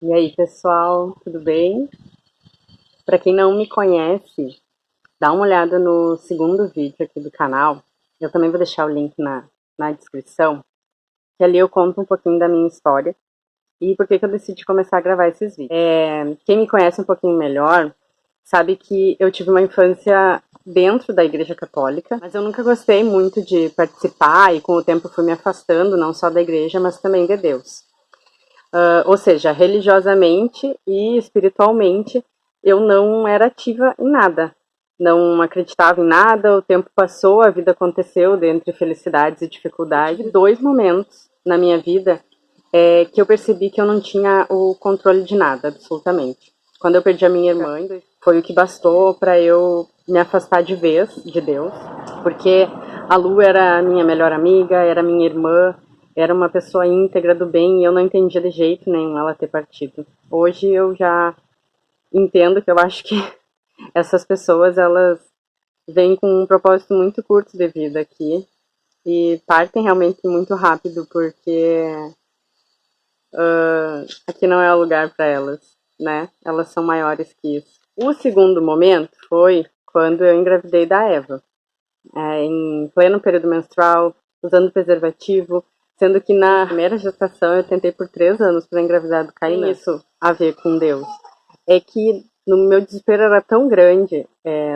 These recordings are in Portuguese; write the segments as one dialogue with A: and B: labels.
A: E aí, pessoal, tudo bem? Para quem não me conhece, dá uma olhada no segundo vídeo aqui do canal. Eu também vou deixar o link na descrição, que ali eu conto um pouquinho da minha história e por que eu decidi começar a gravar esses vídeos. Quem me conhece um pouquinho melhor sabe que eu tive uma infância dentro da Igreja Católica, mas eu nunca gostei muito de participar e com o tempo fui me afastando, não só da igreja, mas também de Deus. Ou seja, religiosamente e espiritualmente, eu não era ativa em nada. Não acreditava em nada, o tempo passou, a vida aconteceu dentre felicidades e dificuldades. Tive dois momentos na minha vida que eu percebi que eu não tinha o controle de nada, absolutamente. Quando eu perdi a minha irmã, foi o que bastou para eu me afastar de vez de Deus, porque a Lu era a minha melhor amiga, era minha irmã, era uma pessoa íntegra do bem e eu não entendia de jeito nenhum ela ter partido. Hoje eu já entendo que eu acho que essas pessoas, elas vêm com um propósito muito curto de vida aqui e partem realmente muito rápido porque aqui não é o lugar para elas, né? Elas são maiores que isso. O segundo momento foi quando eu engravidei da Eva, em pleno período menstrual, usando preservativo, sendo que na primeira gestação eu tentei por 3 anos para engravidar do Kainan. Tem isso a ver com Deus. É que no meu desespero era tão grande,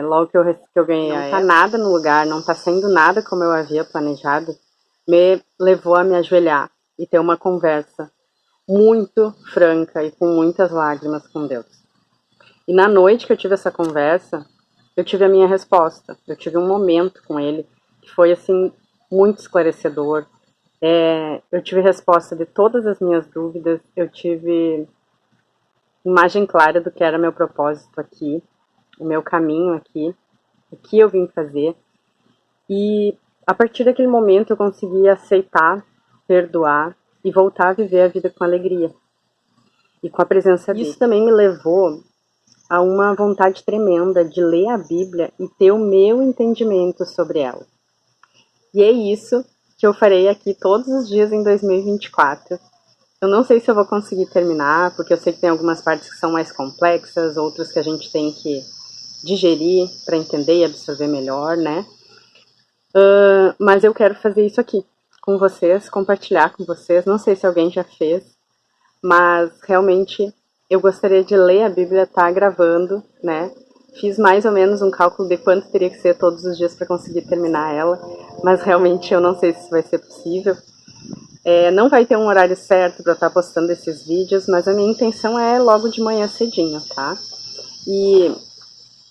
A: logo que eu ganhei não tá nada no lugar, não tá sendo nada como eu havia planejado, me levou a me ajoelhar e ter uma conversa muito franca e com muitas lágrimas com Deus. E na noite que eu tive essa conversa, eu tive a minha resposta. Eu tive um momento com ele que foi, assim, muito esclarecedor. Eu tive resposta de todas as minhas dúvidas. Eu tive imagem clara do que era meu propósito aqui, o meu caminho aqui, o que eu vim fazer. E a partir daquele momento eu consegui aceitar, perdoar e voltar a viver a vida com alegria e com a presença dele. Isso também me levou a uma vontade tremenda de ler a Bíblia e ter o meu entendimento sobre ela. E é isso que eu farei aqui todos os dias em 2024. Eu não sei se eu vou conseguir terminar, porque eu sei que tem algumas partes que são mais complexas, outras que a gente tem que digerir para entender e absorver melhor, né? Mas eu quero fazer isso aqui com vocês, compartilhar com vocês. Não sei se alguém já fez, mas realmente eu gostaria de ler a Bíblia, tá gravando, né? Fiz mais ou menos um cálculo de quanto teria que ser todos os dias para conseguir terminar ela, mas realmente eu não sei se vai ser possível. Não vai ter um horário certo para eu estar postando esses vídeos, mas a minha intenção é logo de manhã cedinho, tá? E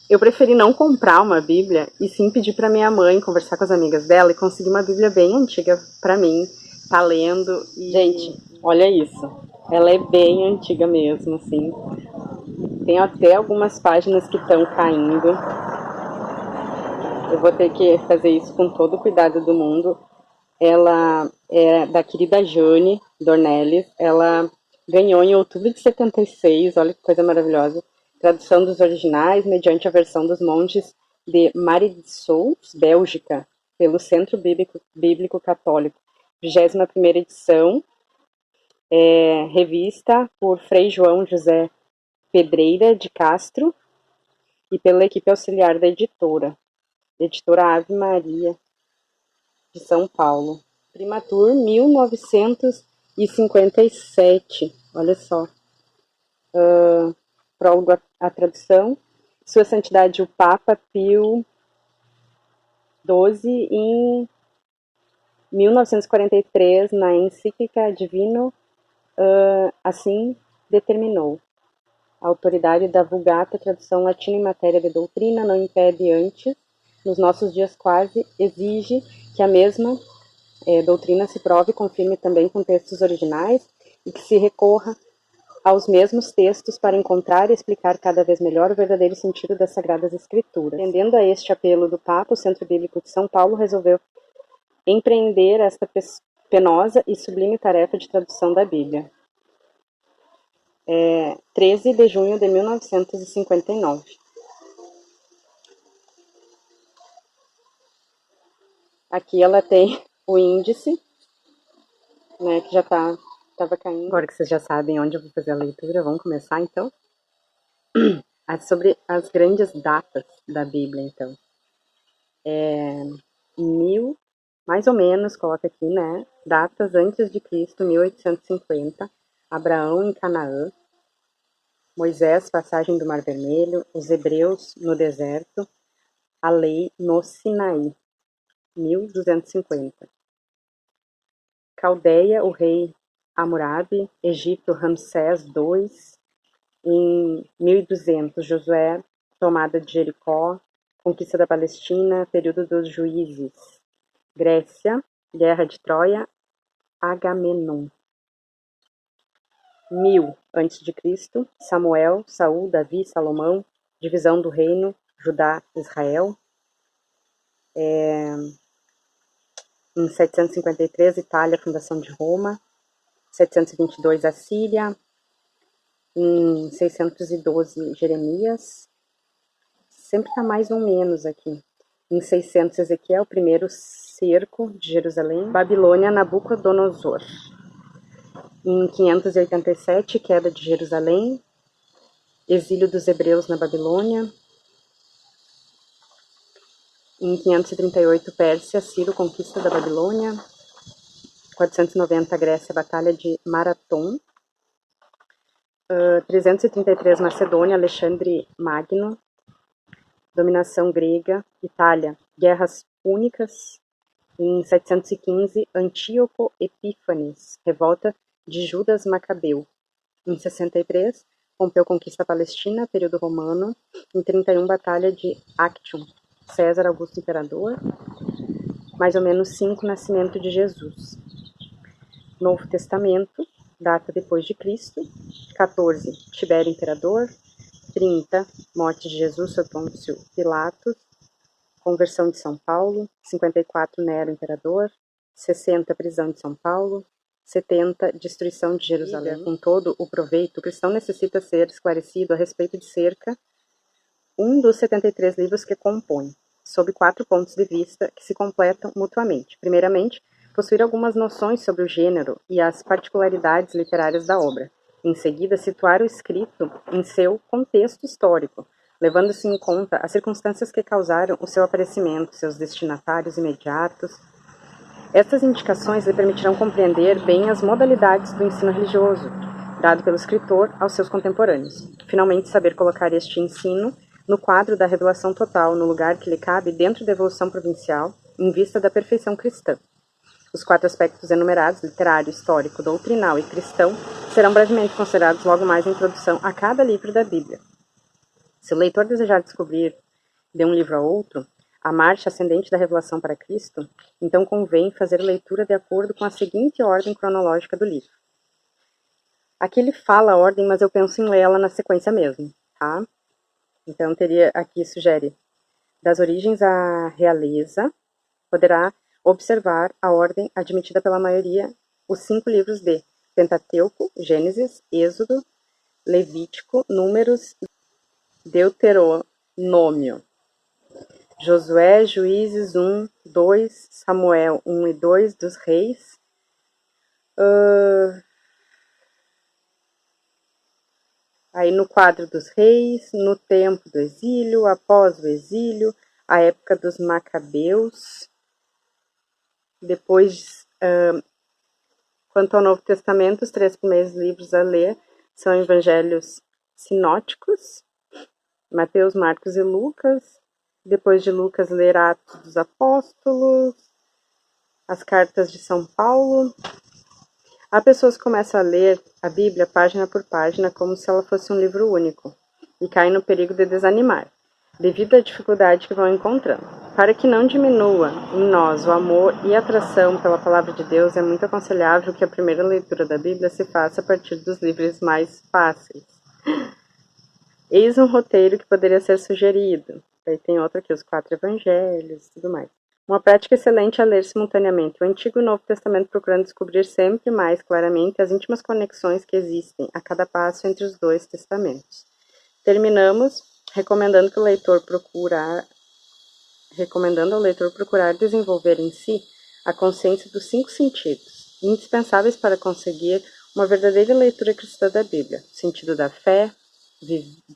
A: eu preferi não comprar uma Bíblia e sim pedir para minha mãe conversar com as amigas dela e conseguir uma Bíblia bem antiga para mim, tá lendo. E... Gente, olha isso. Ela é bem antiga mesmo, assim. Tem até algumas páginas que estão caindo. Eu vou ter que fazer isso com todo o cuidado do mundo. Ela é da querida Jane Dornelles. Ela ganhou em outubro de 76, olha que coisa maravilhosa. Tradução dos originais, mediante a versão dos monges de Maridsous, Bélgica, pelo Centro Bíblico Católico. 21ª edição, revista por Frei João José Pedreira de Castro e pela equipe auxiliar da editora Ave Maria de São Paulo. Primatur 1957, olha só. Prólogo à tradução. Sua Santidade o Papa Pio XII, em 1943, na encíclica Divino, assim determinou. A autoridade da Vulgata, tradução latina em matéria de doutrina, não impede antes, nos nossos dias quase, exige que a mesma doutrina se prove e confirme também com textos originais e que se recorra aos mesmos textos para encontrar e explicar cada vez melhor o verdadeiro sentido das Sagradas Escrituras. Atendendo a este apelo do Papa, o Centro Bíblico de São Paulo resolveu empreender esta penosa e sublime tarefa de tradução da Bíblia. 13 de junho de 1959. Aqui ela tem o índice, né, que já está Tava caindo. Agora que vocês já sabem onde eu vou fazer a leitura, vamos começar então? Sobre as grandes datas da Bíblia, então. Mais ou menos, coloca aqui, né? Datas antes de Cristo, 1850. Abraão em Canaã. Moisés, passagem do Mar Vermelho. Os hebreus no deserto. A lei no Sinaí, 1250. Caldeia, o rei Hammurabi. Egito, Ramsés II. Em 1200, Josué, tomada de Jericó. Conquista da Palestina, período dos juízes. Grécia, Guerra de Troia, Agamenon. 1000 a.C., Samuel, Saul, Davi, Salomão, divisão do reino, Judá, Israel. Em 753, Itália, fundação de Roma. 722, Assíria. Em 612, Jeremias. Sempre está mais ou menos aqui. Em 600, Ezequiel, primeiro cerco de Jerusalém. Babilônia, Nabucodonosor. Em 587, queda de Jerusalém. Exílio dos hebreus na Babilônia. Em 538, Pérsia, Ciro, conquista da Babilônia. 490, Grécia, batalha de Marathon. 333, Macedônia, Alexandre Magno. Dominação grega, Itália, guerras púnicas. Em 715, Antíoco Epífanes, revolta de Judas Macabeu. Em 63, Pompeu conquista a Palestina, período romano. Em 31, batalha de Actium, César Augusto Imperador. Mais ou menos 5, nascimento de Jesus. Novo Testamento, data depois de Cristo. 14, Tibério Imperador. 30, morte de Jesus sob Pôncio Pilatos. Conversão de São Paulo. 54, Nero Imperador. 60, prisão de São Paulo. 70, destruição de Jerusalém. Com todo o proveito, o cristão necessita ser esclarecido a respeito de cerca um dos 73 livros que compõe, sob 4 pontos de vista que se completam mutuamente. Primeiramente, possuir algumas noções sobre o gênero e as particularidades literárias da obra. Em seguida, situar o escrito em seu contexto histórico, levando-se em conta as circunstâncias que causaram o seu aparecimento, seus destinatários imediatos. Estas indicações lhe permitirão compreender bem as modalidades do ensino religioso, dado pelo escritor aos seus contemporâneos. Finalmente, saber colocar este ensino no quadro da revelação total, no lugar que lhe cabe dentro da evolução provincial, em vista da perfeição cristã. Os 4 aspectos enumerados, literário, histórico, doutrinal e cristão, serão brevemente considerados logo mais em introdução a cada livro da Bíblia. Se o leitor desejar descobrir de um livro a outro a marcha ascendente da revelação para Cristo, então convém fazer a leitura de acordo com a seguinte ordem cronológica do livro. Aqui ele fala a ordem, mas eu penso em ler ela na sequência mesmo, tá? Então teria aqui, sugere, das origens à realeza, poderá observar a ordem admitida pela maioria, os 5 livros de Pentateuco, Gênesis, Êxodo, Levítico, Números, Deuteronômio, Josué, Juízes 1, 2, Samuel 1 e 2, dos Reis, aí no quadro dos Reis, no tempo do exílio, após o exílio, a época dos Macabeus. Depois, quanto ao Novo Testamento, os 3 primeiros livros a ler são evangelhos sinóticos, Mateus, Marcos e Lucas. Depois de Lucas, ler Atos dos Apóstolos, as cartas de São Paulo. Há pessoas que começam a ler a Bíblia página por página como se ela fosse um livro único e caem no perigo de desanimar, devido à dificuldade que vão encontrando. Para que não diminua em nós o amor e a atração pela palavra de Deus, é muito aconselhável que a primeira leitura da Bíblia se faça a partir dos livros mais fáceis. Eis um roteiro que poderia ser sugerido. Aí tem outro aqui, os 4 evangelhos e tudo mais. Uma prática excelente é ler simultaneamente o Antigo e o Novo Testamento, procurando descobrir sempre mais claramente as íntimas conexões que existem a cada passo entre os 2 testamentos. Terminamos recomendando ao leitor procurar desenvolver em si a consciência dos 5 sentidos, indispensáveis para conseguir Uma verdadeira leitura cristã da Bíblia, o sentido da fé,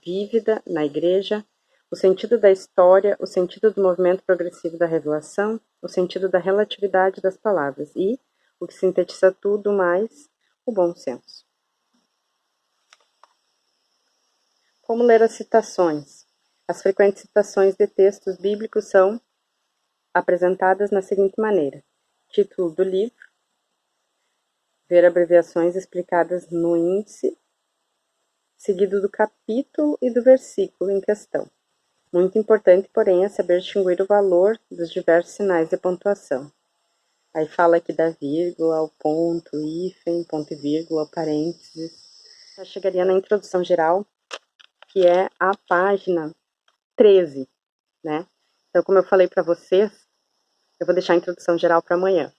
A: vívida na igreja, o sentido da história, o sentido do movimento progressivo da revelação, o sentido da relatividade das palavras e, o que sintetiza tudo mais, o bom senso. Como ler as citações? As frequentes citações de textos bíblicos são apresentadas na seguinte maneira: título do livro, ver abreviações explicadas no índice, seguido do capítulo e do versículo em questão. Muito importante, porém, é saber distinguir o valor dos diversos sinais de pontuação. Aí fala aqui da vírgula, o ponto, hífen, ponto e vírgula, parênteses. Já chegaria na introdução geral, que é a página 13, né? Então, como eu falei para vocês, eu vou deixar a introdução geral para amanhã.